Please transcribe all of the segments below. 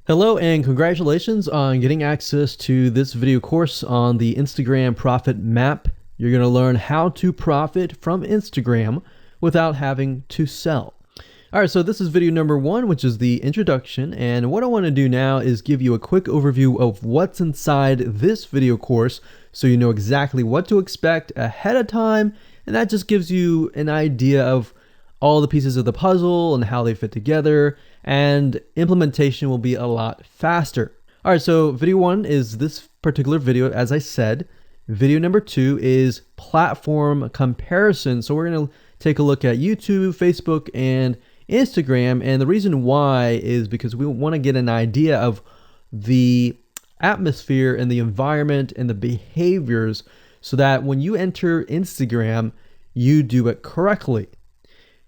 Hello and congratulations on getting access to this video course on the Instagram Profit Map. You're going to learn how to profit from Instagram without having to sell. All right, so this is video number 1, which is the introduction. And what I want to do now is give you a quick overview of what's inside this video course so you know exactly what to expect ahead of time. And that just gives you an idea of all the pieces of the puzzle and how they fit together, and implementation will be a lot faster. All right, so video 1 is this particular video, as I said. Video number 2 is platform comparison. So we're going to take a look at YouTube, Facebook, and Instagram. And the reason why is because we want to get an idea of the atmosphere and the environment and the behaviors so that when you enter Instagram, you do it correctly.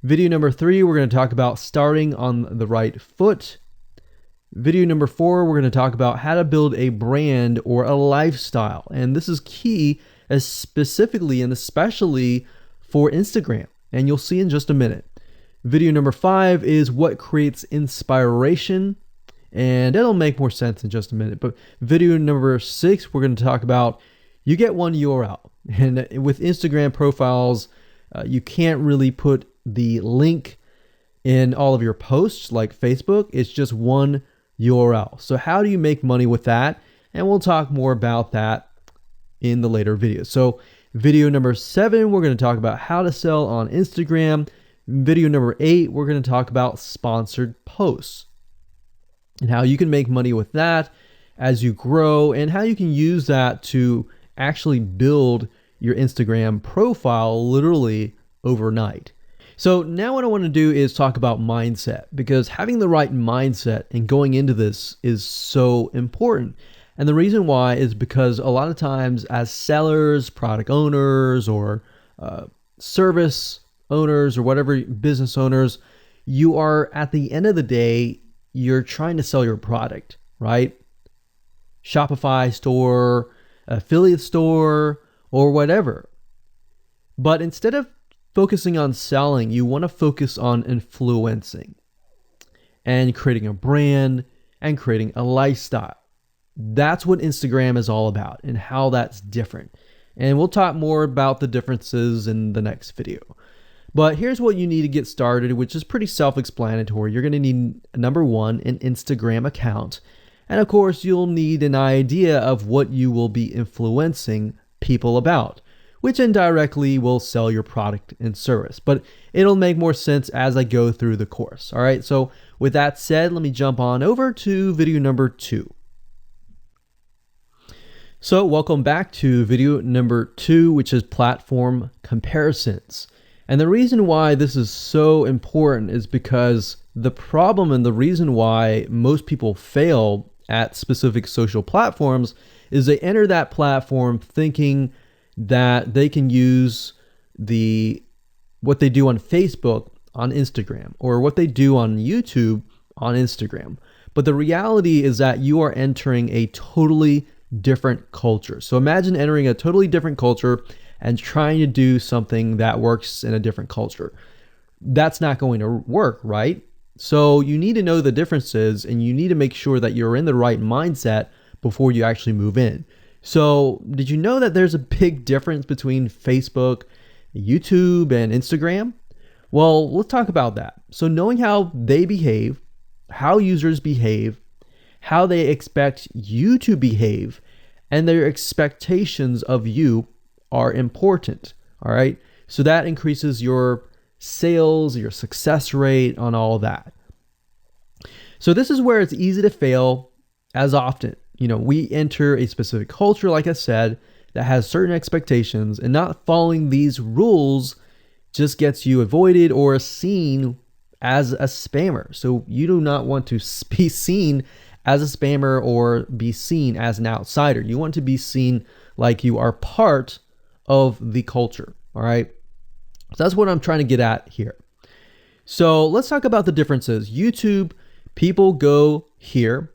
Video number 3, we're going to talk about starting on the right foot. Video number 4, we're going to talk about how to build a brand or a lifestyle. And this is key, as specifically and especially for Instagram. And you'll see in just a minute. Video number 5 is what creates inspiration. And it'll make more sense in just a minute. But video number 6, we're going to talk about you get one URL. And with Instagram profiles, you can't really put the link in all of your posts like Facebook. It's just one URL. So how do you make money with that? And we'll talk more about that in the later videos. So video number 7, we're going to talk about how to sell on Instagram. Video number 8, we're going to talk about sponsored posts and how you can make money with that as you grow, and how you can use that to actually build your Instagram profile literally overnight. So now what I want to do is talk about mindset, because having the right mindset and going into this is so important. And the reason why is because a lot of times as sellers, product owners, or service owners, or whatever, business owners, you are, at the end of the day, you're trying to sell your product, right? Shopify store, affiliate store, or whatever. But instead of focusing on selling, you want to focus on influencing and creating a brand and creating a lifestyle. That's what Instagram is all about and how that's different. And we'll talk more about the differences in the next video. But here's what you need to get started, which is pretty self-explanatory. You're going to need, number 1, an Instagram account. And of course, you'll need an idea of what you will be influencing people about, which indirectly will sell your product and service. But it'll make more sense as I go through the course. All right, so with that said, let me jump on over to video number 2. So welcome back to video number 2, which is platform comparisons. And the reason why this is so important is because the problem and the reason why most people fail at specific social platforms is they enter that platform thinking that they can use what they do on Facebook on Instagram, or what they do on YouTube on Instagram. But the reality is that you are entering a totally different culture. So imagine entering a totally different culture and trying to do something that works in a different culture. That's not going to work, right? So you need to know the differences, and you need to make sure that you're in the right mindset before you actually move in. So did you know that there's a big difference between Facebook, YouTube, and Instagram? Well, let's talk about that. So knowing how they behave, how users behave, how they expect you to behave, and their expectations of you are important. All right. So that increases your sales, your success rate on all that. So this is where it's easy to fail as often. We enter a specific culture, like I said, that has certain expectations, and not following these rules just gets you avoided or seen as a spammer. So you do not want to be seen as a spammer or be seen as an outsider. You want to be seen like you are part of the culture. All right. So that's what I'm trying to get at here. So let's talk about the differences. YouTube, people go here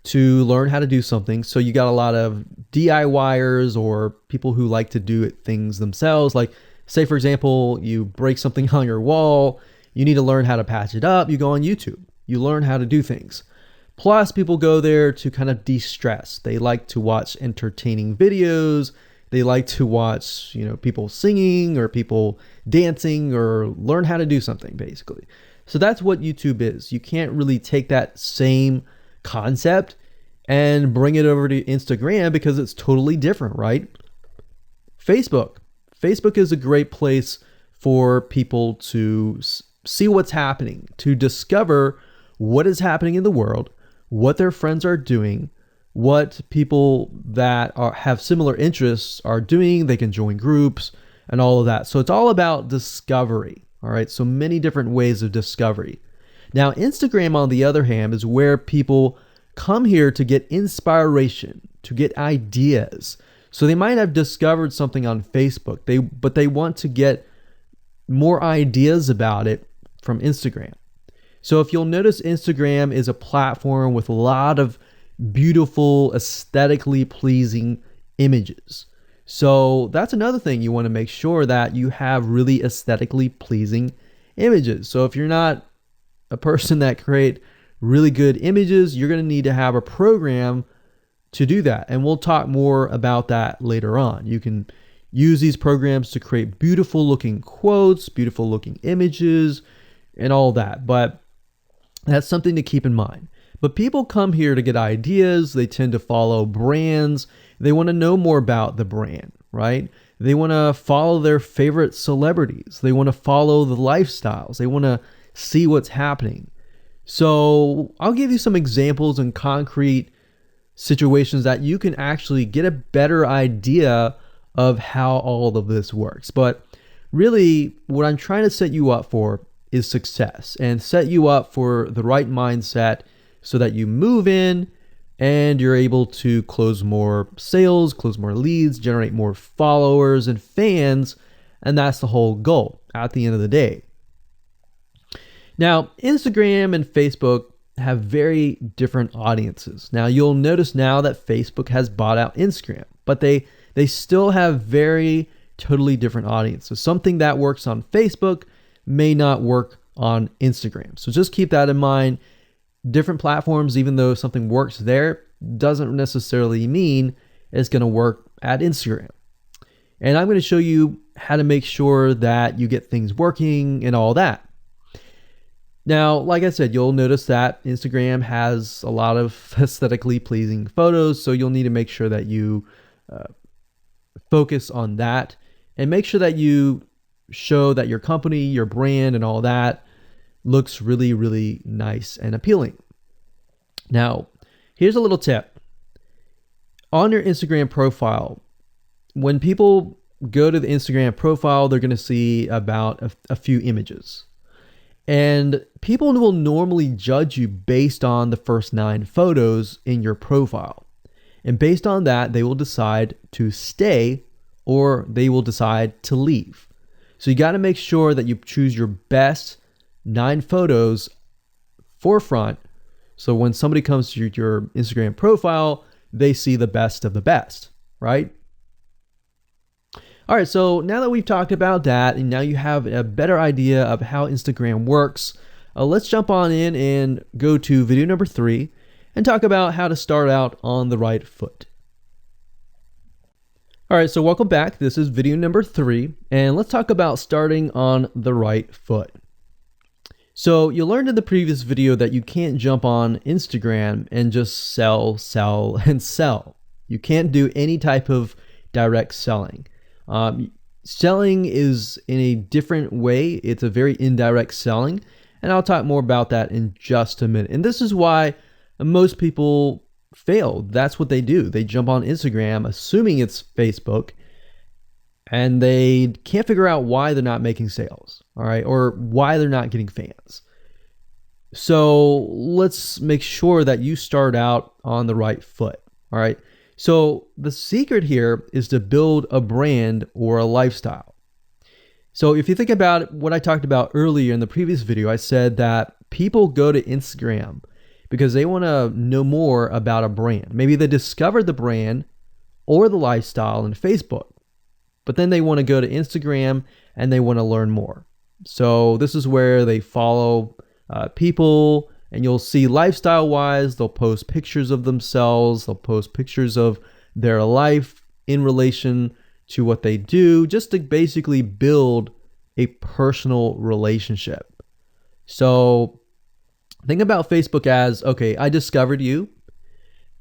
to learn how to do something. So you got a lot of DIYers, or people who like to do things themselves. Like, say, for example, you break something on your wall, you need to learn how to patch it up. You go on YouTube, you learn how to do things. Plus, people go there to kind of de-stress. They like to watch entertaining videos. They like to watch, people singing or people dancing or learn how to do something, basically. So that's what YouTube is. You can't really take that same concept and bring it over to Instagram because it's totally different, right? Facebook. Facebook is a great place for people to see what's happening, to discover what is happening in the world, what their friends are doing, what people that have similar interests are doing. They can join groups and all of that. So it's all about discovery. All right. So many different ways of discovery. Now, Instagram, on the other hand, is where people come here to get inspiration, to get ideas. So they might have discovered something on Facebook, but they want to get more ideas about it from Instagram. So if you'll notice, Instagram is a platform with a lot of beautiful, aesthetically pleasing images. So that's another thing. You want to make sure that you have really aesthetically pleasing images. So if you're not a person that create really good images, you're going to need to have a program to do that. And we'll talk more about that later on. You can use these programs to create beautiful looking quotes, beautiful looking images, and all that. But that's something to keep in mind. But people come here to get ideas. They tend to follow brands. They want to know more about the brand, right? They want to follow their favorite celebrities. They want to follow the lifestyles. They want to see what's happening. So I'll give you some examples and concrete situations that you can actually get a better idea of how all of this works. But really, what I'm trying to set you up for is success, and set you up for the right mindset so that you move in and you're able to close more sales, close more leads, generate more followers and fans. And that's the whole goal at the end of the day. Now, Instagram and Facebook have very different audiences. Now, you'll notice now that Facebook has bought out Instagram, but they still have very totally different audiences. Something that works on Facebook may not work on Instagram. So just keep that in mind. Different platforms, even though something works there, doesn't necessarily mean it's going to work at Instagram. And I'm going to show you how to make sure that you get things working and all that. Now, like I said, you'll notice that Instagram has a lot of aesthetically pleasing photos, so you'll need to make sure that you focus on that and make sure that you show that your company, your brand, and all that looks really, really nice and appealing. Now, here's a little tip. On your Instagram profile, when people go to the Instagram profile, they're going to see about a few images. And people will normally judge you based on the first 9 photos in your profile. And based on that, they will decide to stay or they will decide to leave. So you got to make sure that you choose your best 9 photos forefront. So when somebody comes to your Instagram profile, they see the best of the best, right? All right, so now that we've talked about that, and now you have a better idea of how Instagram works, let's jump on in and go to video number 3 and talk about how to start out on the right foot. All right, so welcome back. This is video number 3, and let's talk about starting on the right foot. So you learned in the previous video that you can't jump on Instagram and just sell, and sell. You can't do any type of direct selling. Selling is in a different way. It's a very indirect selling, and I'll talk more about that in just a minute. And this is why most people fail. That's what they do. They jump on Instagram assuming it's Facebook, and they can't figure out why they're not making sales, all right, or why they're not getting fans. So let's make sure that you start out on the right foot, all right? So the secret here is to build a brand or a lifestyle. So if you think about what I talked about earlier in the previous video, I said that people go to Instagram because they want to know more about a brand. Maybe they discovered the brand or the lifestyle in Facebook, but then they want to go to Instagram and they want to learn more. So this is where they follow people And you'll see lifestyle wise, they'll post pictures of themselves, they'll post pictures of their life in relation to what they do, just to basically build a personal relationship. So think about Facebook as, okay, I discovered you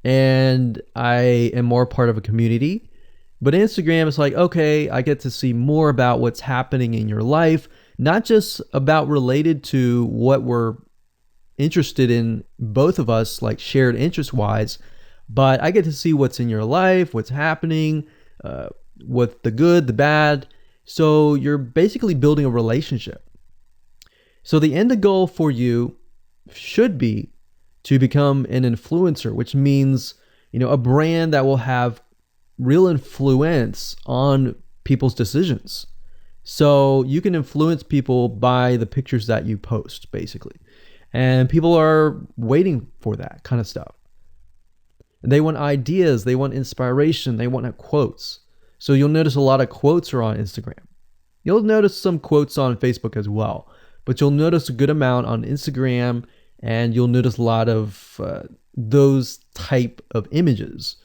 and I am more part of a community. But Instagram is like, okay, I get to see more about what's happening in your life, not just about related to what we're interested in, both of us, like shared interest wise, but I get to see what's in your life, what's happening, what the good, the bad. So you're basically building a relationship. So the end goal for you should be to become an influencer, which means, a brand that will have real influence on people's decisions. So you can influence people by the pictures that you post, basically. And people are waiting for that kind of stuff. They want ideas, they want inspiration, they want quotes. So you'll notice a lot of quotes are on Instagram. You'll notice some quotes on Facebook as well, but you'll notice a good amount on Instagram, and you'll notice a lot of those type of images.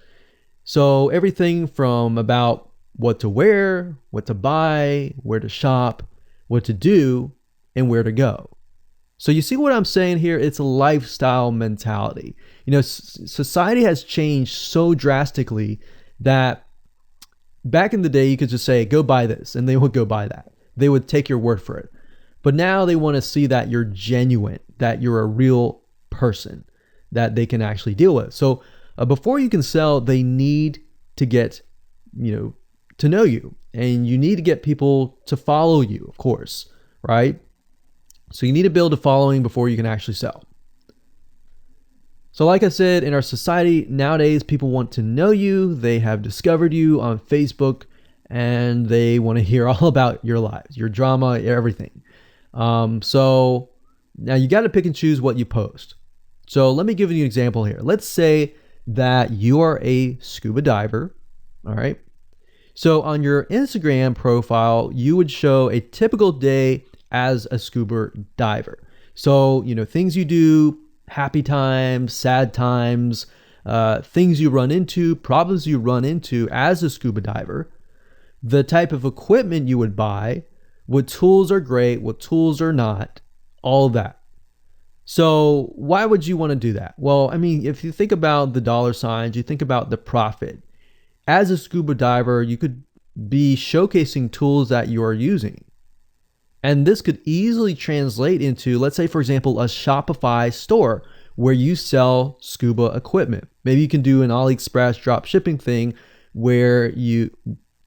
So everything from about what to wear, what to buy, where to shop, what to do, and where to go. So you see what I'm saying here? It's a lifestyle mentality. Society has changed so drastically that back in the day, you could just say, go buy this, and they would go buy that. They would take your word for it. But now they want to see that you're genuine, that you're a real person that they can actually deal with. So before you can sell, they need to get, to know you, and you need to get people to follow you, of course, right? So you need to build a following before you can actually sell. So like I said, in our society nowadays, people want to know you. They have discovered you on Facebook, and they want to hear all about your lives, your drama, everything. So now you got to pick and choose what you post. So let me give you an example here. Let's say that you are a scuba diver. All right. So on your Instagram profile, you would show a typical day as a scuba diver. So, things you do, happy times, sad times, things you run into, problems you run into as a scuba diver, the type of equipment you would buy, what tools are great, what tools are not, all that. So why would you want to do that? Well, if you think about the dollar signs, you think about the profit. As a scuba diver, you could be showcasing tools that you are using. And this could easily translate into, let's say, for example, a Shopify store where you sell scuba equipment. Maybe you can do an AliExpress drop shipping thing where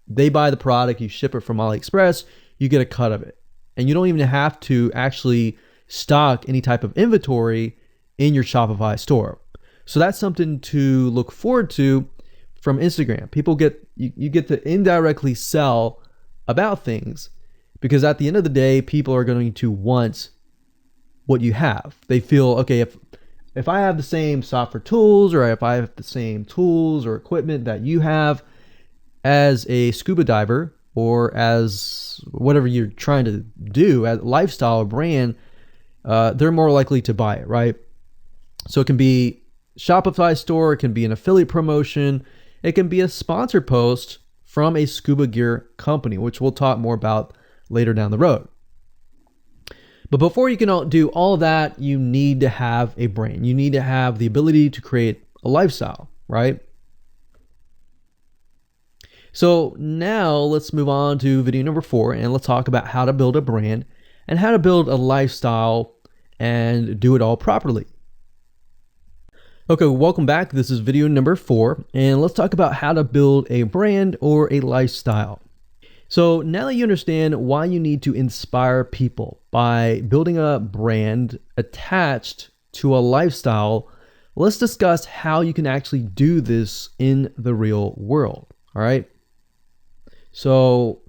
they buy the product, you ship it from AliExpress, you get a cut of it. And you don't even have to actually stock any type of inventory in your Shopify store. So that's something to look forward to from Instagram. You get to indirectly sell about things, because at the end of the day, people are going to want what you have. They feel, okay, if I have the same software tools, or if I have the same tools or equipment that you have as a scuba diver, or as whatever you're trying to do as a lifestyle or brand, they're more likely to buy it, right? So it can be Shopify store, it can be an affiliate promotion, it can be a sponsored post from a scuba gear company, which we'll talk more about later down the road. But before you can do all of that, you need to have a brand. You need to have the ability to create a lifestyle, right? So now let's move on to video number 4, and let's talk about how to build a brand and how to build a lifestyle and do it all properly. Okay, welcome back. This is video number 4, and let's talk about how to build a brand or a lifestyle. So now that you understand why you need to inspire people by building a brand attached to a lifestyle, let's discuss how you can actually do this in the real world. All right. So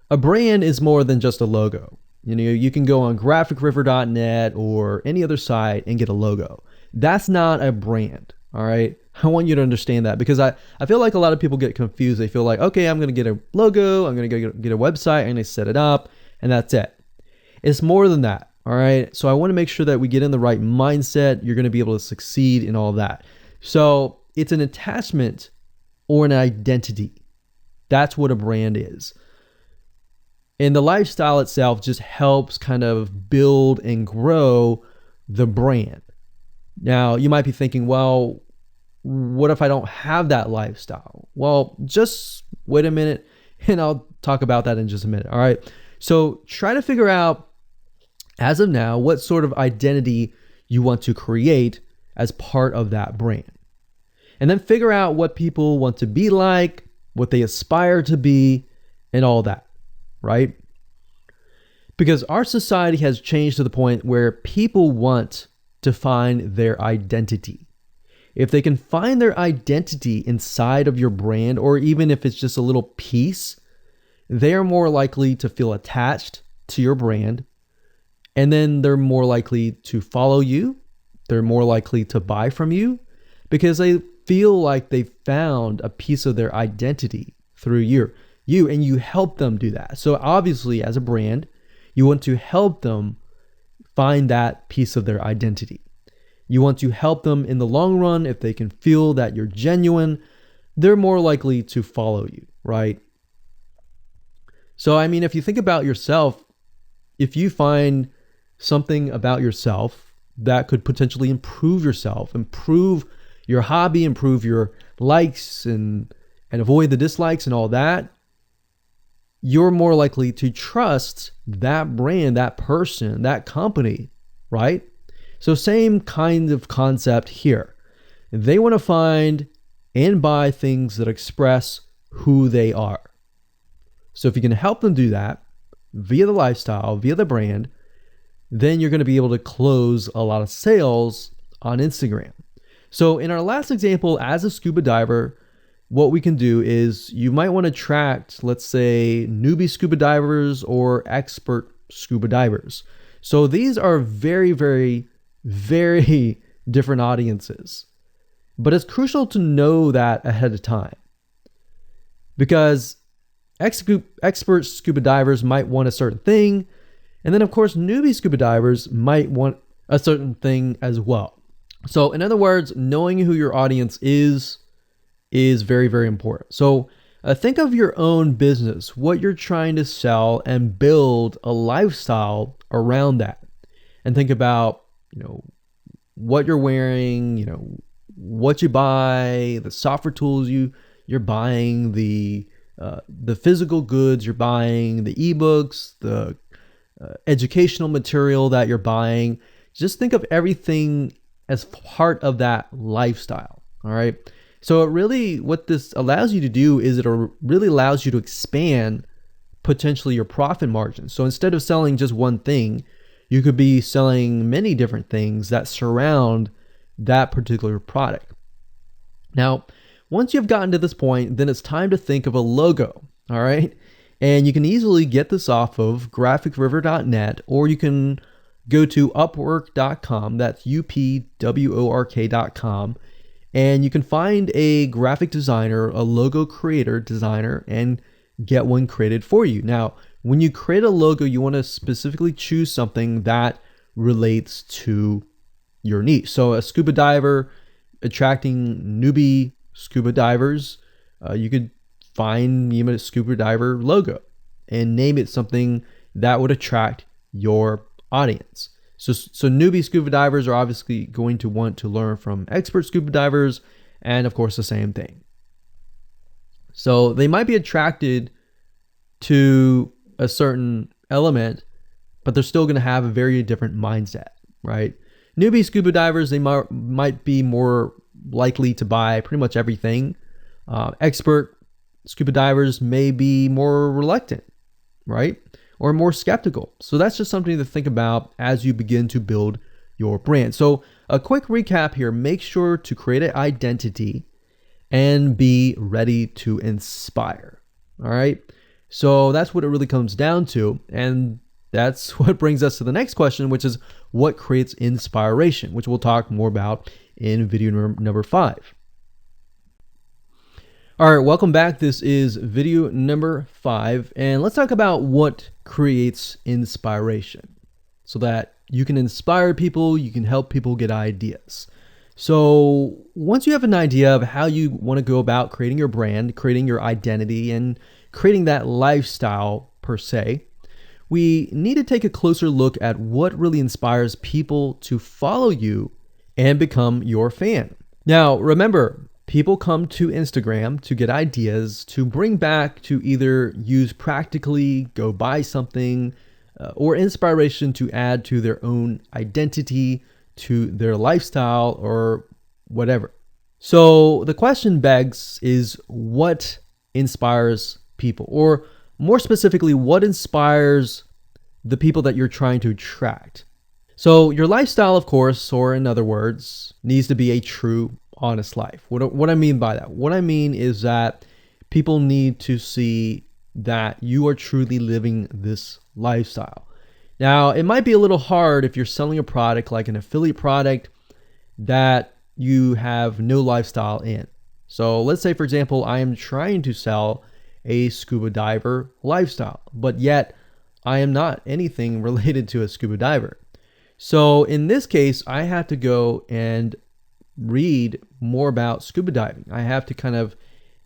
a brand is more than just a logo. You can go on graphicriver.net or any other site and get a logo. That's not a brand. All right. I want you to understand that, because I feel like a lot of people get confused. They feel like, okay, I'm going to get a logo, I'm going to get a website, I'm going to set it up, and that's it. It's more than that. All right. So I want to make sure that we get in the right mindset. You're going to be able to succeed in all that. So it's an attachment or an identity. That's what a brand is. And the lifestyle itself just helps kind of build and grow the brand. Now, you might be thinking, well, what if I don't have that lifestyle? Well, just wait a minute and I'll talk about that in just a minute. All right. So try to figure out, as of now, what sort of identity you want to create as part of that brand. And then figure out what people want to be like, what they aspire to be, and all that, right? Because our society has changed to the point where people want to find their identity. If they can find their identity inside of your brand, or even if it's just a little piece, they are more likely to feel attached to your brand. And then they're more likely to follow you. They're more likely to buy from you because they feel like they found a piece of their identity through you, and you help them do that. So obviously, as a brand, you want to help them find that piece of their identity. You want to help them in the long run. If they can feel that you're genuine, they're more likely to follow you, right? So, I mean, if you think about yourself, if you find something about yourself that could potentially improve yourself, improve your hobby, improve your likes and avoid the dislikes and all that, you're more likely to trust that brand, that person, that company, right? So same kind of concept here. They want to find and buy things that express who they are. So if you can help them do that via the lifestyle, via the brand, then you're going to be able to close a lot of sales on Instagram. So in our last example, as a scuba diver, what we can do is you might want to attract, let's say, newbie scuba divers or expert scuba divers. So these are very, very, very different audiences. But it's crucial to know that ahead of time, because expert scuba divers might want a certain thing. And then, of course, newbie scuba divers might want a certain thing as well. So in other words, knowing who your audience is very, very important. So think of your own business, what you're trying to sell, and build a lifestyle around that. And think about, what you're wearing, what you buy, the software tools you're buying, the physical goods you're buying, the ebooks, the educational material that you're buying. Just think of everything as part of that lifestyle. All right. So what this allows you to do is it really allows you to expand potentially your profit margin. So instead of selling just one thing, you could be selling many different things that surround that particular product. Now, once you've gotten to this point, then it's time to think of a logo. All right. And you can easily get this off of graphicriver.net, or you can go to upwork.com. That's upwork.com. And you can find a graphic designer, a logo creator, designer, and get one created for you. Now, when you create a logo, you want to specifically choose something that relates to your niche. So a scuba diver attracting newbie scuba divers, you could find a scuba diver logo and name it something that would attract your audience. So newbie scuba divers are obviously going to want to learn from expert scuba divers, and of course the same thing. So they might be attracted to a certain element, but they're still going to have a very different mindset, right? Newbie scuba divers, they might be more likely to buy pretty much everything. Expert scuba divers may be more reluctant, right? Or more skeptical. So that's just something to think about as you begin to build your brand. So a quick recap here: make sure to create an identity and be ready to inspire. All right. So that's what it really comes down to. And that's what brings us to the next question, which is what creates inspiration, which we'll talk more about in video number 5. All right, welcome back. This is video number 5, and let's talk about what creates inspiration so that you can inspire people, you can help people get ideas. So once you have an idea of how you want to go about creating your brand, creating your identity, and creating that lifestyle per se, we need to take a closer look at what really inspires people to follow you and become your fan. Now, remember, people come to Instagram to get ideas to bring back to either use practically, go buy something, or inspiration to add to their own identity, to their lifestyle, or whatever. So the question begs is, what inspires people? Or more specifically, what inspires the people that you're trying to attract? So your lifestyle, of course, or in other words, needs to be a true, honest life. What I mean by that? What I mean is that people need to see that you are truly living this lifestyle. Now, it might be a little hard if you're selling a product like an affiliate product that you have no lifestyle in. So let's say, for example, I am trying to sell a scuba diver lifestyle, but yet I am not anything related to a scuba diver. So in this case, I have to go and read more about scuba diving. I have to kind of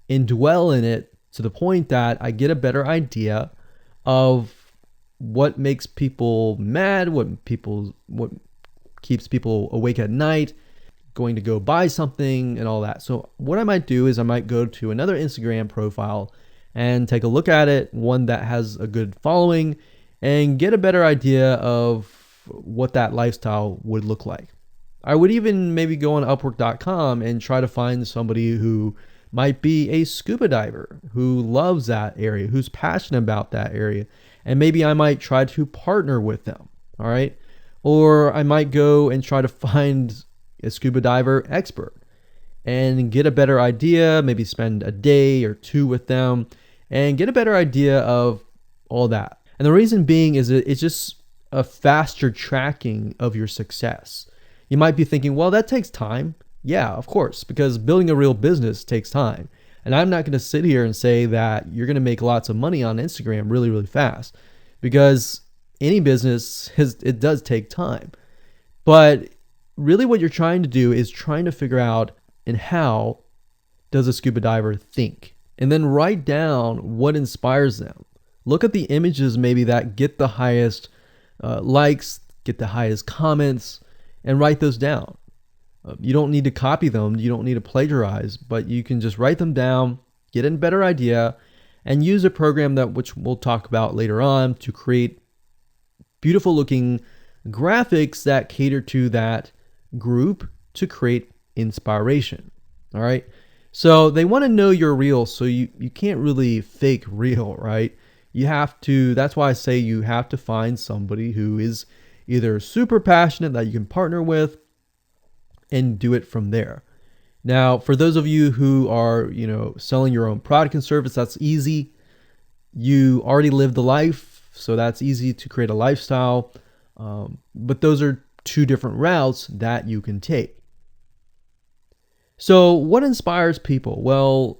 indwell in it to the point that I get a better idea of what makes people mad, what keeps people awake at night, going to go buy something and all that. So what I might do is I might go to another Instagram profile and take a look at it, one that has a good following, and get a better idea of what that lifestyle would look like. I would even maybe go on Upwork.com and try to find somebody who might be a scuba diver, who loves that area, who's passionate about that area. And maybe I might try to partner with them. All right. Or I might go and try to find a scuba diver expert and get a better idea, maybe spend a day or two with them and get a better idea of all that. And the reason being is that it's just a faster tracking of your success. You might be thinking, well, that takes time. Yeah, of course, because building a real business takes time. And I'm not going to sit here and say that you're going to make lots of money on Instagram really, really fast, because any business it does take time. But really what you're trying to do is trying to figure out, and how does a scuba diver think? And then write down what inspires them. Look at the images maybe that get the highest likes, get the highest comments, and write those down. You don't need to copy them. You don't need to plagiarize, but you can just write them down, get a better idea, and use a program which we'll talk about later on to create beautiful looking graphics that cater to that group to create inspiration. All right. So they want to know you're real. So you can't really fake real, right? You have to, that's why I say you have to find somebody who is either super passionate that you can partner with and do it from there. Now, for those of you who are, selling your own product and service, that's easy. You already live the life, so that's easy to create a lifestyle. But those are two different routes that you can take. So what inspires people? Well,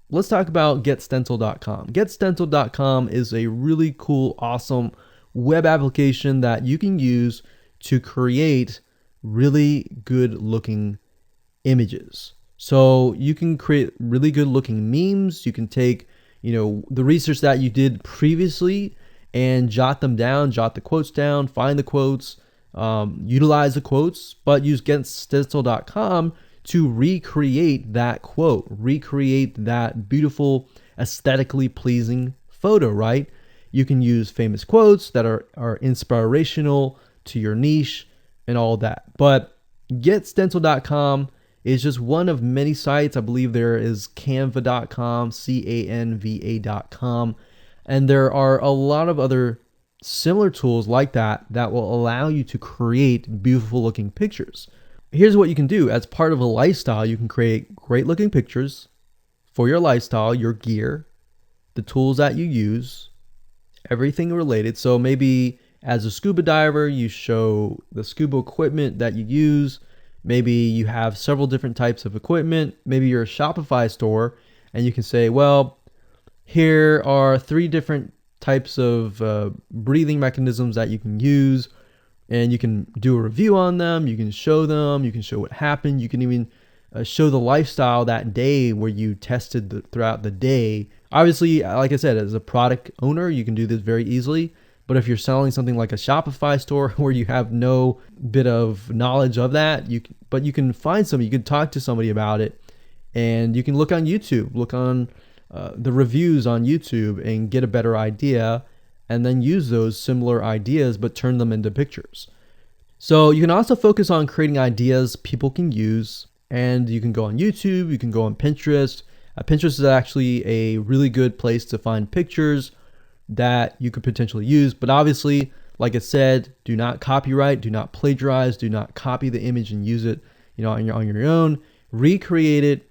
let's talk about GetStencil.com. GetStencil.com is a really cool, awesome web application that you can use to create really good looking images. So you can create really good looking memes. You can take, the research that you did previously and jot them down, jot the quotes down, find the quotes, utilize the quotes, but use GetStencil.com to recreate that quote, recreate that beautiful, aesthetically pleasing photo, right? You can use famous quotes that are inspirational to your niche and all that. But GetStencil.com is just one of many sites. I believe there is Canva.com, Canva.com, and there are a lot of other similar tools like that will allow you to create beautiful looking pictures. Here's what you can do. As part of a lifestyle, you can create great looking pictures for your lifestyle, your gear, the tools that you use, everything related. So maybe as a scuba diver, you show the scuba equipment that you use. Maybe you have several different types of equipment. Maybe you're a Shopify store and you can say, well, here are 3 different types of breathing mechanisms that you can use and you can do a review on them. You can show them, you can show what happened. You can even show the lifestyle that day where you tested throughout the day. Obviously, like I said, as a product owner, you can do this very easily. But if you're selling something like a Shopify store where you have no bit of knowledge of that, you can find somebody, you can talk to somebody about it, and you can look on YouTube, look on the reviews on YouTube and get a better idea, and then use those similar ideas but turn them into pictures. So you can also focus on creating ideas people can use, and you can go on YouTube, you can go on Pinterest. Pinterest is actually a really good place to find pictures that you could potentially use, but obviously, like I said, do not copyright, do not plagiarize, do not copy the image and use it, on your own. Recreate it,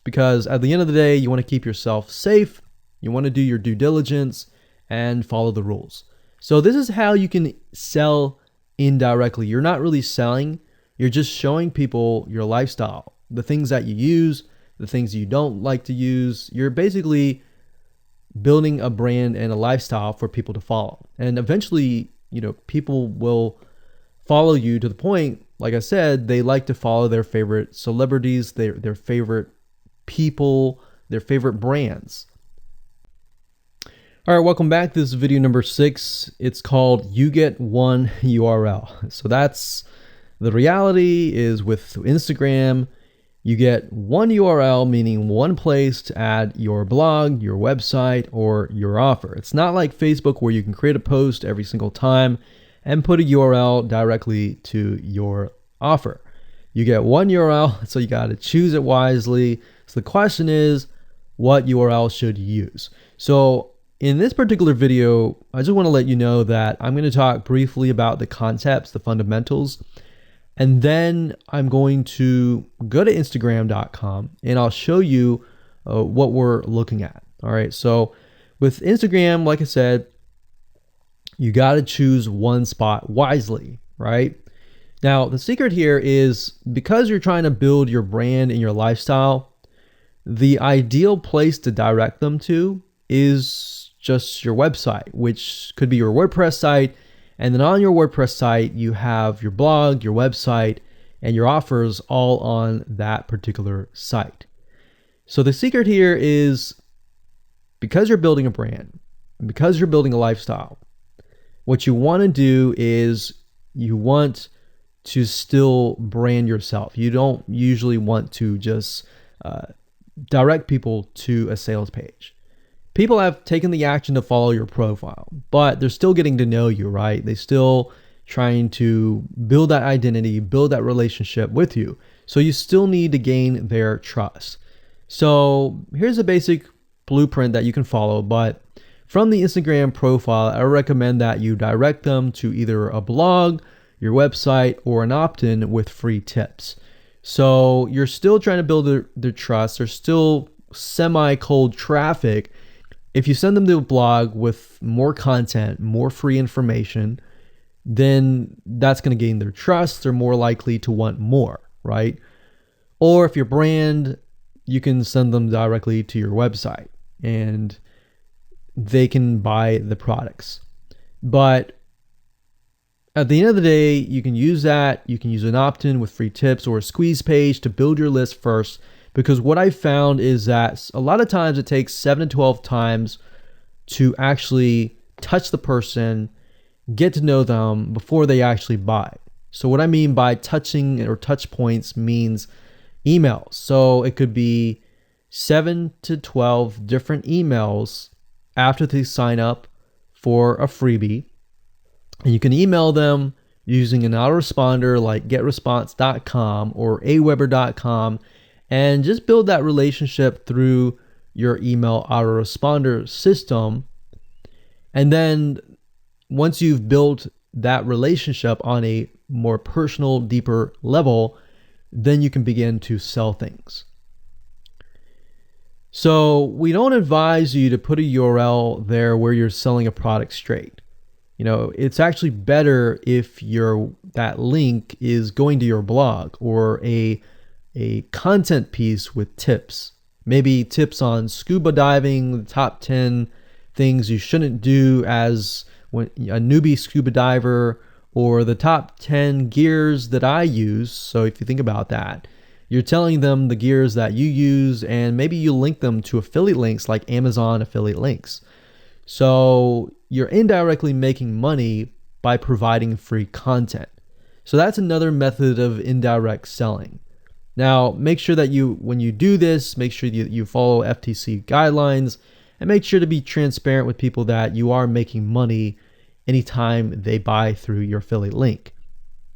because at the end of the day, you want to keep yourself safe. You want to do your due diligence and follow the rules. So this is how you can sell indirectly. You're not really selling, you're just showing people your lifestyle, the things that you use, the things you don't like to use. You're basically building a brand and a lifestyle for people to follow. And eventually, people will follow you to the point, like I said, they like to follow their favorite celebrities, their favorite people, their favorite brands. All right, welcome back. This is video number 6. It's called You Get One URL. So that's the reality is with Instagram, you get one URL, meaning one place to add your blog, your website, or your offer. It's not like Facebook where you can create a post every single time and put a URL directly to your offer. You get one URL, so you got to choose it wisely. So the question is, what URL should you use? So in this particular video, I just want to let you know that I'm going to talk briefly about the concepts, the fundamentals, and then I'm going to go to Instagram.com and I'll show you what we're looking at. All right. So with Instagram, like I said, you got to choose one spot wisely, right? Now, the secret here is because you're trying to build your brand and your lifestyle, the ideal place to direct them to is just your website, which could be your WordPress site. And then on your WordPress site, you have your blog, your website, and your offers all on that particular site. So the secret here is because you're building a brand, because you're building a lifestyle, what you want to do is you want to still brand yourself. You don't usually want to just direct people to a sales page. People have taken the action to follow your profile, but they're still getting to know you, right? They're still trying to build that identity, build that relationship with you. So you still need to gain their trust. So here's a basic blueprint that you can follow, but from the Instagram profile, I recommend that you direct them to either a blog, your website, or an opt-in with free tips. So you're still trying to build their trust. There's still semi-cold traffic. If you send them to a blog with more content, more free information, then that's going to gain their trust. They're more likely to want more, right? Or if your brand, you can send them directly to your website and they can buy the products. But at the end of the day, you can use that. You can use an opt-in with free tips or a squeeze page to build your list first. Because what I found is that a lot of times it takes 7 to 12 times to actually touch the person, get to know them before they actually buy. So what I mean by touching or touch points means emails. So it could be 7 to 12 different emails after they sign up for a freebie. And you can email them using an autoresponder like getresponse.com or aweber.com. And just build that relationship through your email autoresponder system. And then once you've built that relationship on a more personal, deeper level, then you can begin to sell things. So we don't advise you to put a URL there where you're selling a product straight. It's actually better if that link is going to your blog or a content piece with tips, maybe tips on scuba diving, the top 10 things you shouldn't do as a newbie scuba diver, or the top 10 gears that I use. So if you think about that, you're telling them the gears that you use, and maybe you link them to affiliate links like Amazon affiliate links. So you're indirectly making money by providing free content. So that's another method of indirect selling. Now, make sure that when you do this, make sure you follow FTC guidelines, and make sure to be transparent with people that you are making money anytime they buy through your affiliate link.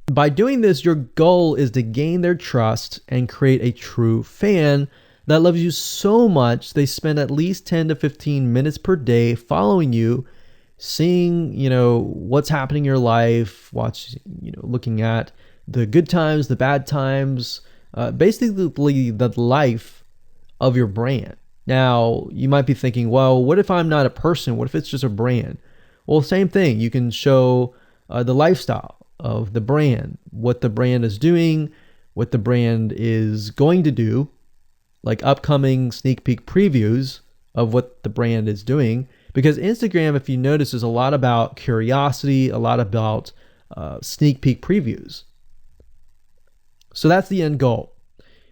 By doing this, your goal is to gain their trust and create a true fan that loves you so much they spend at least 10 to 15 minutes per day following you, seeing, what's happening in your life, looking at the good times, the bad times, basically the life of your brand. Now, you might be thinking, well, what if I'm not a person? What if it's just a brand? Well, same thing. You can show the lifestyle of the brand, what the brand is doing, what the brand is going to do, like upcoming sneak peek previews of what the brand is doing. Because Instagram, if you notice, is a lot about curiosity, a lot about sneak peek previews. So that's the end goal.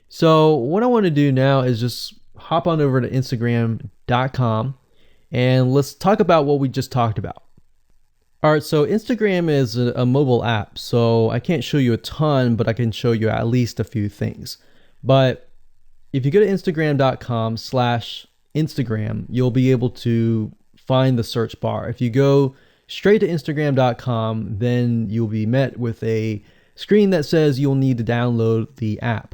So what I want to do now is just hop on over to Instagram.com and let's talk about what we just talked about. All right, so Instagram is a mobile app, so I can't show you a ton, but I can show you at least a few things. But if you go to Instagram.com/Instagram, you'll be able to find the search bar. If you go straight to Instagram.com, then you'll be met with a screen that says you'll need to download the app.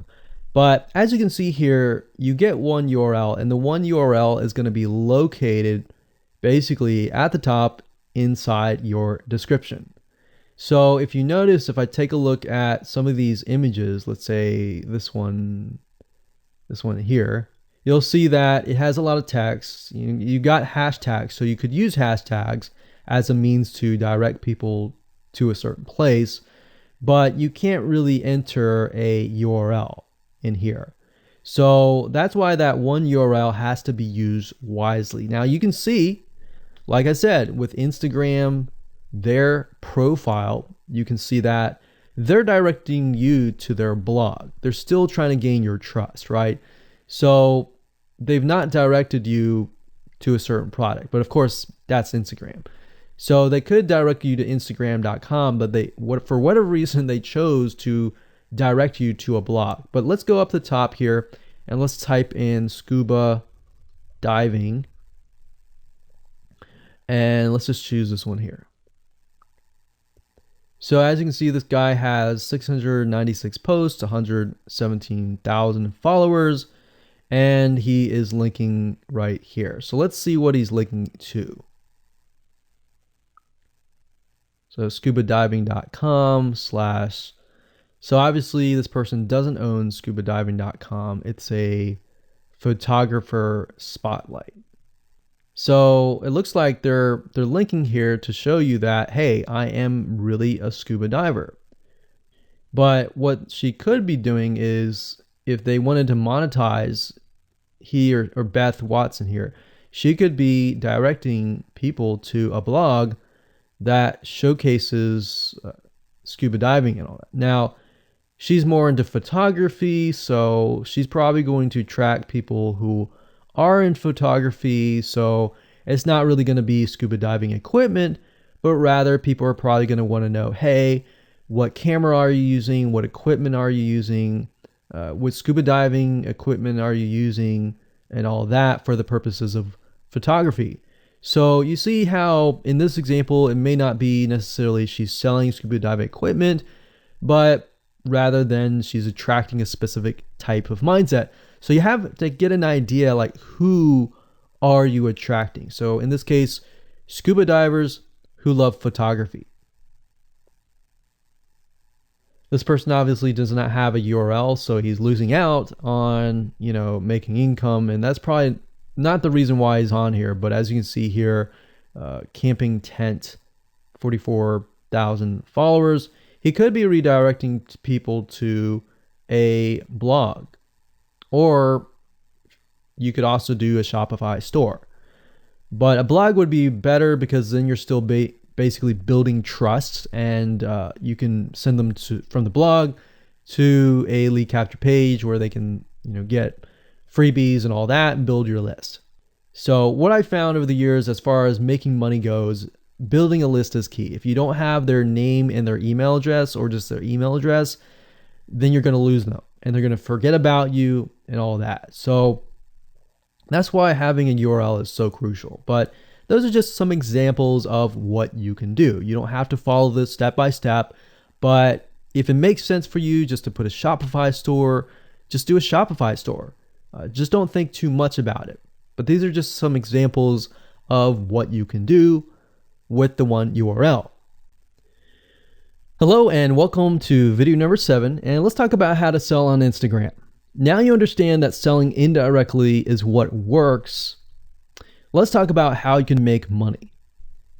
But as you can see here, you get one URL, and the one URL is going to be located basically at the top inside your description. So if you notice, if I take a look at some of these images, let's say this one here, you'll see that it has a lot of text. You got hashtags, so you could use hashtags as a means to direct people to a certain place, but you can't really enter a URL in here. So that's why that one URL has to be used wisely. Now you can see, like I said, with Instagram, their profile, you can see that they're directing you to their blog. They're still trying to gain your trust, right? So they've not directed you to a certain product, but of course that's Instagram. So they could direct you to Instagram.com, but for whatever reason, they chose to direct you to a blog. But let's go up the top here and let's type in scuba diving. And let's just choose this one here. So as you can see, this guy has 696 posts, 117,000 followers, and he is linking right here. So let's see what he's linking to. So scubadiving.com/. So obviously this person doesn't own scubadiving.com. It's a photographer spotlight. So it looks like they're linking here to show you that, hey, I am really a scuba diver. But what she could be doing is, if they wanted to monetize he or Beth Watson here, she could be directing people to a blog that showcases scuba diving and all that. Now, she's more into photography, so she's probably going to track people who are in photography. So it's not really going to be scuba diving equipment, but rather people are probably going to want to know, hey, what camera are you using? What equipment are you using? What scuba diving equipment are you using? And all that for the purposes of photography. So you see how in this example, it may not be necessarily she's selling scuba diving equipment, but rather than she's attracting a specific type of mindset. So you have to get an idea, like, who are you attracting? So in this case, scuba divers who love photography. This person obviously does not have a URL, so he's losing out on, making income, and that's probably not the reason why he's on here. But as you can see here, camping tent, 44,000 followers. He could be redirecting people to a blog, or you could also do a Shopify store. But a blog would be better because then you're still basically building trust, and you can send them from the blog to a lead capture page where they can, get freebies and all that and build your list. So what I found over the years as far as making money goes, building a list is key. If you don't have their name and their email address, or just their email address, then you're going to lose them and they're going to forget about you and all that. So that's why having a URL is so crucial. But those are just some examples of what you can do. You don't have to follow this step by step, but if it makes sense for you just to put a Shopify store, just do a Shopify store. Just don't think too much about it. But these are just some examples of what you can do with the one URL. Hello and welcome to video number 7, and let's talk about how to sell on Instagram. Now you understand that selling indirectly is what works. Let's talk about how you can make money.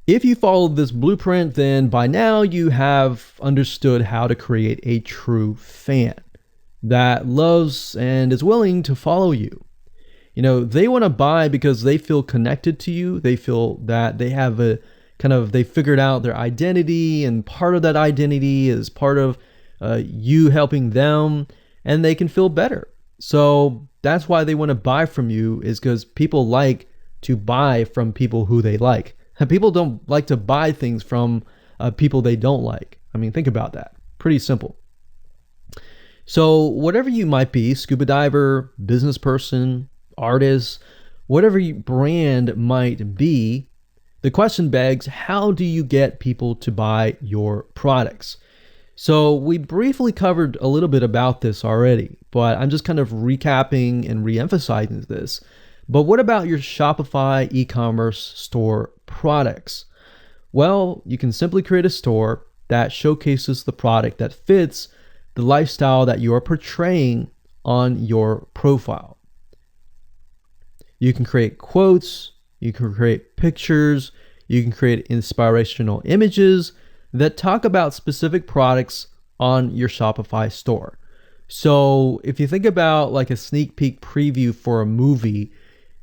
If you followed this blueprint, then by now you have understood how to create a true fan that loves and is willing to follow you. They want to buy because they feel connected to you. They feel that they have they figured out their identity, and part of that identity is part of you helping them, and they can feel better. So that's why they want to buy from you, is because people like to buy from people who they like. And people don't like to buy things from people they don't like. I mean, think about that. Pretty simple. So whatever you might be, scuba diver, business person, artist, whatever your brand might be, the question begs, how do you get people to buy your products? So we briefly covered a little bit about this already, but I'm just kind of recapping and re-emphasizing this. But what about your Shopify e-commerce store products? Well, you can simply create a store that showcases the product that fits the lifestyle that you are portraying on your profile. You can create quotes, you can create pictures, you can create inspirational images that talk about specific products on your Shopify store. So if you think about like a sneak peek preview for a movie,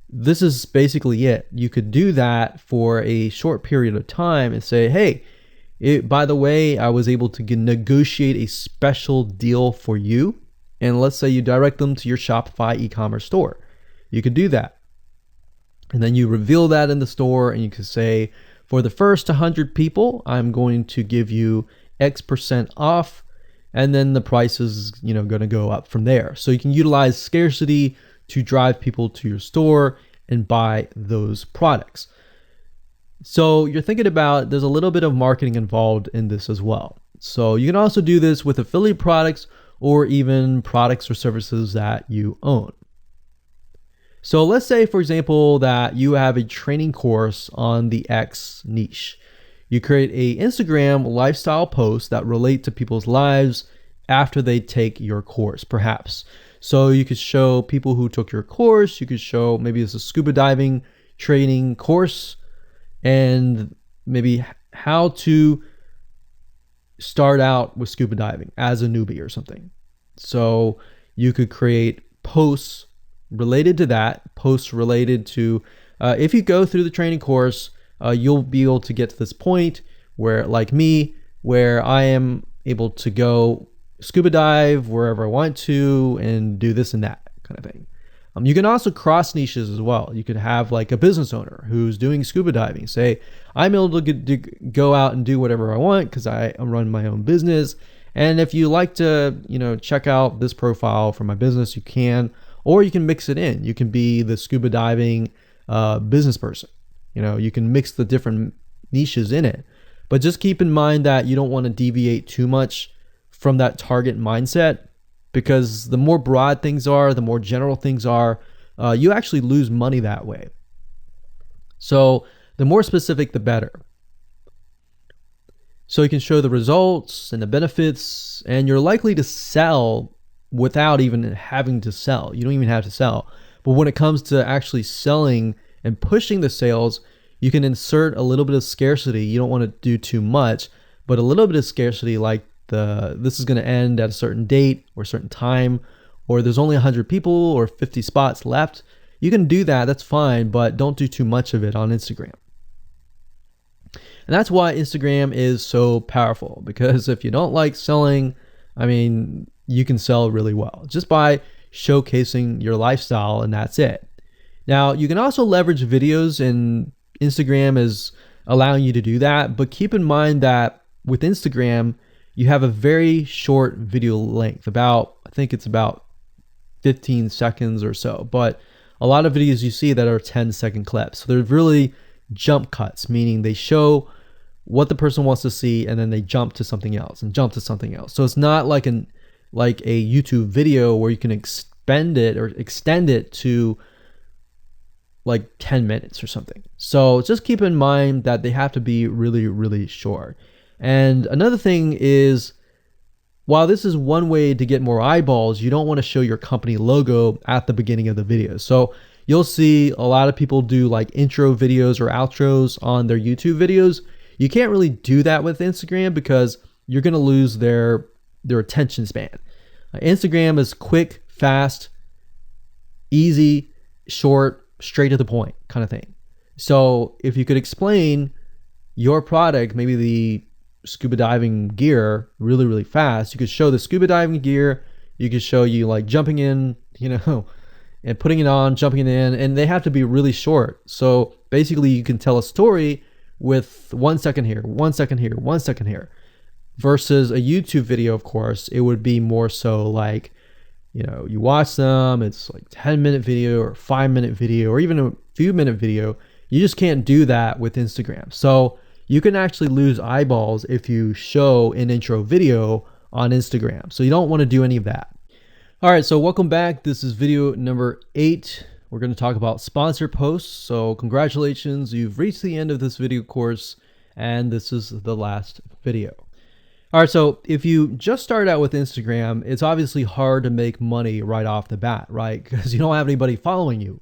this is basically it. You could do that for a short period of time and say, hey, by the way, I was able to negotiate a special deal for you. And let's say you direct them to your Shopify e-commerce store. You could do that. And then you reveal that in the store, and you can say, for the first 100 people, I'm going to give you X% off. And then the price is, going to go up from there. So you can utilize scarcity to drive people to your store and buy those products. So you're thinking about, there's a little bit of marketing involved in this as well. So you can also do this with affiliate products or even products or services that you own. So let's say, for example, that you have a training course on the X niche. You create a Instagram lifestyle post that relate to people's lives after they take your course, perhaps. So you could show people who took your course, you could show maybe it's a scuba diving training course, and maybe how to start out with scuba diving as a newbie or something. So you could create posts related to that, posts related to, if you go through the training course, you'll be able to get to this point where, like me, where I am able to go scuba dive wherever I want to and do this and that kind of thing. You can also cross niches as well. You could have like a business owner who's doing scuba diving. Say, I'm able to go out and do whatever I want because I run my own business. And if you like to, check out this profile for my business, you can, or you can mix it in. You can be the scuba diving business person. You can mix the different niches in it. But just keep in mind that you don't want to deviate too much from that target mindset, because the more broad things are, the more general things are, you actually lose money that way. So the more specific, the better. So you can show the results and the benefits, and you're likely to sell without even having to sell. You don't even have to sell. But when it comes to actually selling and pushing the sales, you can insert a little bit of scarcity. You don't want to do too much, but a little bit of scarcity, like this is going to end at a certain date or a certain time, or there's only 100 people or 50 spots left. You can do that, that's fine, but don't do too much of it on Instagram. And that's why Instagram is so powerful, because if you don't like selling, I mean, you can sell really well just by showcasing your lifestyle, and that's it. Now, you can also leverage videos, and Instagram is allowing you to do that, but keep in mind that with Instagram, you have a very short video length, I think it's about 15 seconds or so, but a lot of videos you see that are 10-second clips. So they're really jump cuts, meaning they show what the person wants to see and then they jump to something else and jump to something else. So it's not like a YouTube video where you can extend it to like 10 minutes or something. So just keep in mind that they have to be really, really short. And another thing is, while this is one way to get more eyeballs, you don't want to show your company logo at the beginning of the video. So you'll see a lot of people do like intro videos or outros on their YouTube videos. You can't really do that with Instagram because you're going to lose their attention span. Instagram is quick, fast, easy, short, straight to the point kind of thing. So if you could explain your product, maybe the scuba diving gear, really, really fast, you could show the scuba diving gear, you could show you like jumping in, and putting it on, jumping in, and they have to be really short. So basically you can tell a story with 1 second here, 1 second here, 1 second here, versus a YouTube video. Of course, it would be more so like, you watch them, it's like 10-minute video or 5-minute video or even a few minute video. You just can't do that with Instagram. So you can actually lose eyeballs if you show an intro video on Instagram. So you don't want to do any of that. All right, so welcome back. This is video number 8. We're going to talk about sponsored posts. So congratulations, you've reached the end of this video course, and this is the last video. All right, so if you just started out with Instagram, it's obviously hard to make money right off the bat, right? Because you don't have anybody following you.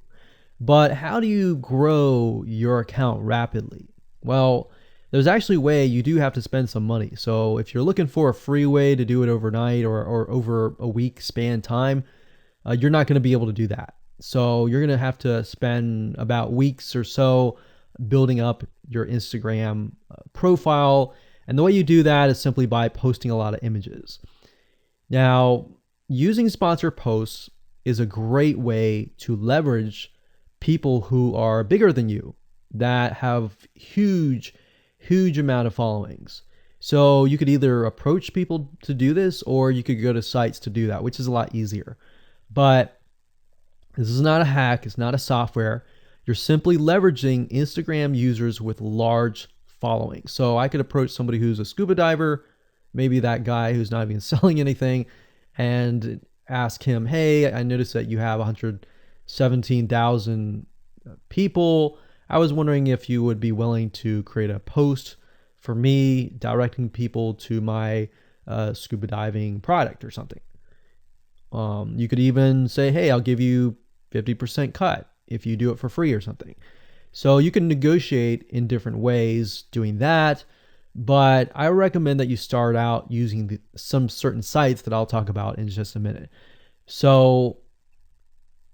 But how do you grow your account rapidly? Well, there's actually a way. You do have to spend some money. So if you're looking for a free way to do it overnight or over a week span time, you're not going to be able to do that. So you're going to have to spend about weeks or so building up your Instagram profile. And the way you do that is simply by posting a lot of images. Now, using sponsored posts is a great way to leverage people who are bigger than you, that have huge amount of followings. So you could either approach people to do this, or you could go to sites to do that, which is a lot easier. But this is not a hack. It's not a software. You're simply leveraging Instagram users with large followings. So I could approach somebody who's a scuba diver, maybe that guy who's not even selling anything, and ask him, hey, I noticed that you have 117,000 people. I was wondering if you would be willing to create a post for me directing people to my scuba diving product or something. You could even say, hey, I'll give you 50% cut if you do it for free or something. So you can negotiate in different ways doing that. But I recommend that you start out using some certain sites that I'll talk about in just a minute. So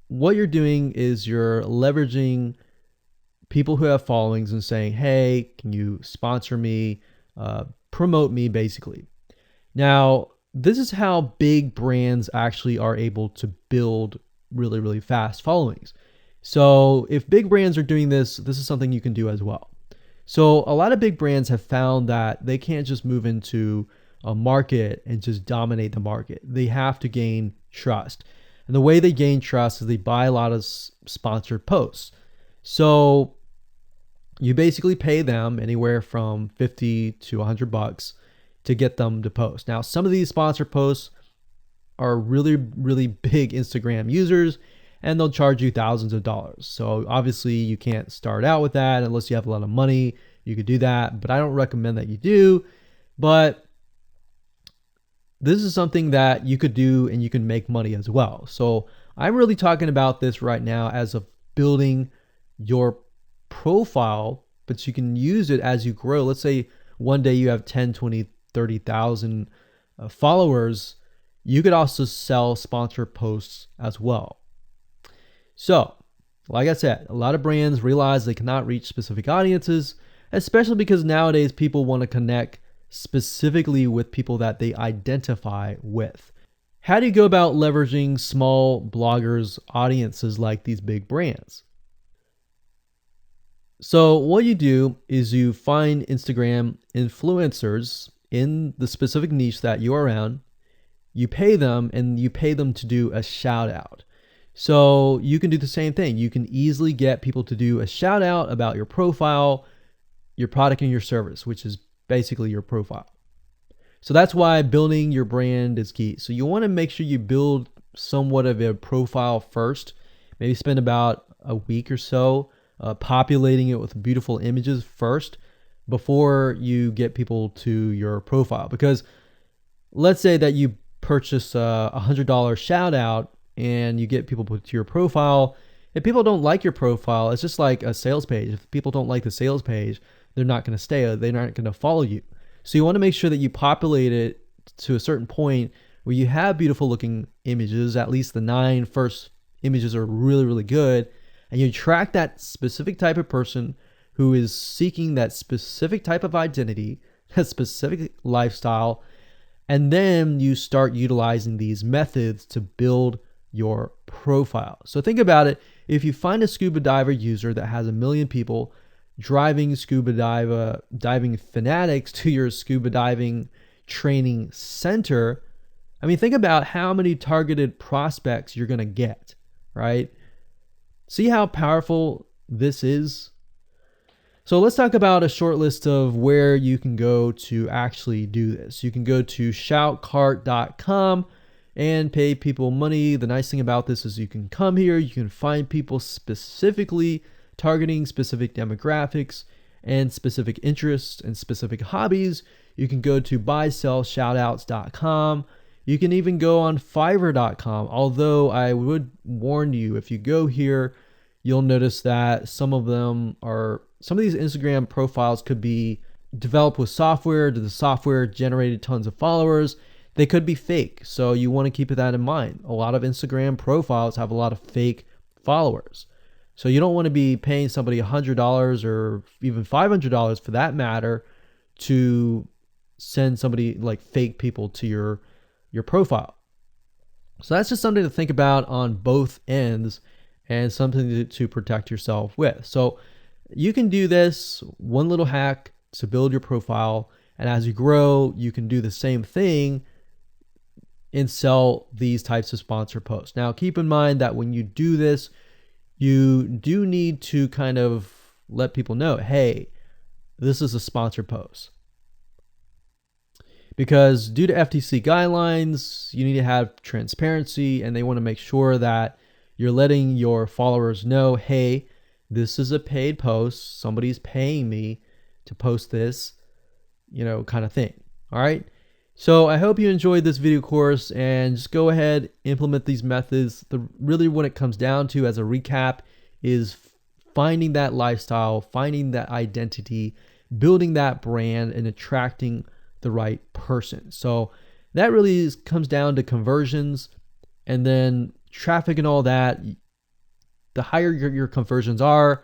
what you're doing is you're leveraging people who have followings and saying, hey, can you sponsor me, promote me, basically. Now, this is how big brands actually are able to build really, really fast followings. So if big brands are doing this, this is something you can do as well. So a lot of big brands have found that they can't just move into a market and just dominate the market. They have to gain trust. And the way they gain trust is they buy a lot of sponsored posts. So you basically pay them anywhere from $50 to $100 to get them to post. Now, some of these sponsored posts are really, really big Instagram users, and they'll charge you thousands of dollars. So obviously you can't start out with that unless you have a lot of money. You could do that, but I don't recommend that you do. But this is something that you could do and you can make money as well. So I'm really talking about this right now as of building your profile, but you can use it as you grow. Let's say one day you have 10, 20, 30,000 followers. You could also sell sponsored posts as well. So, like I said, a lot of brands realize they cannot reach specific audiences, especially because nowadays people want to connect specifically with people that they identify with. How do you go about leveraging small bloggers' audiences like these big brands? So what you do is you find Instagram influencers in the specific niche that you're around. You pay them, and you pay them to do a shout out. So you can do the same thing. You can easily get people to do a shout out about your profile, your product, and your service, which is basically your profile. So that's why building your brand is key. So you want to make sure you build somewhat of a profile first. Maybe spend about a week or so populating it with beautiful images first before you get people to your profile. Because let's say that you purchase a $100 shout out and you get people to your profile. If people don't like your profile, it's just like a sales page. If people don't like the sales page, they're not going to stay. They're not going to follow you. So you want to make sure that you populate it to a certain point where you have beautiful looking images. At least the 9 first images are really, really good. And you attract that specific type of person who is seeking that specific type of identity, that specific lifestyle. And then you start utilizing these methods to build your profile. So think about it. If you find a scuba diver user that has 1 million people driving scuba diving fanatics to your scuba diving training center, I mean, think about how many targeted prospects you're going to get, right? See how powerful this is? So let's talk about a short list of where you can go to actually do this. You can go to shoutcart.com and pay people money. The nice thing about this is you can come here, you can find people specifically targeting specific demographics and specific interests and specific hobbies. You can go to buysellshoutouts.com. You can even go on fiverr.com. Although I would warn you, if you go here, you'll notice that some of these Instagram profiles could be developed with software. The software generated tons of followers. They could be fake. So you want to keep that in mind. A lot of Instagram profiles have a lot of fake followers. So you don't want to be paying somebody $100 or even $500 for that matter to send somebody like fake people to your profile. So that's just something to think about on both ends and something to protect yourself with. So you can do this one little hack to build your profile. And as you grow, you can do the same thing and sell these types of sponsor posts. Now, keep in mind that when you do this, you do need to kind of let people know, hey, this is a sponsored post. Because due to FTC guidelines, you need to have transparency, and they want to make sure that you're letting your followers know, hey, this is a paid post. Somebody's paying me to post this, kind of thing. All right. So I hope you enjoyed this video course, and just go ahead, implement these methods. Really what it comes down to as a recap is finding that lifestyle, finding that identity, building that brand, and attracting the right person. So that really comes down to conversions, and then traffic and all that. The higher your conversions are,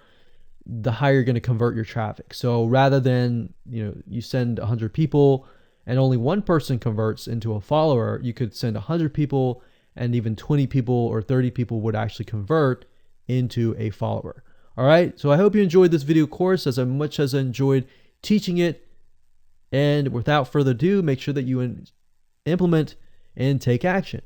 the higher you're going to convert your traffic. So rather than, you send 100 people and only one person converts into a follower, you could send 100 people and even 20 people or 30 people would actually convert into a follower. All right. So I hope you enjoyed this video course as much as I enjoyed teaching it. And without further ado, make sure that you implement and take action.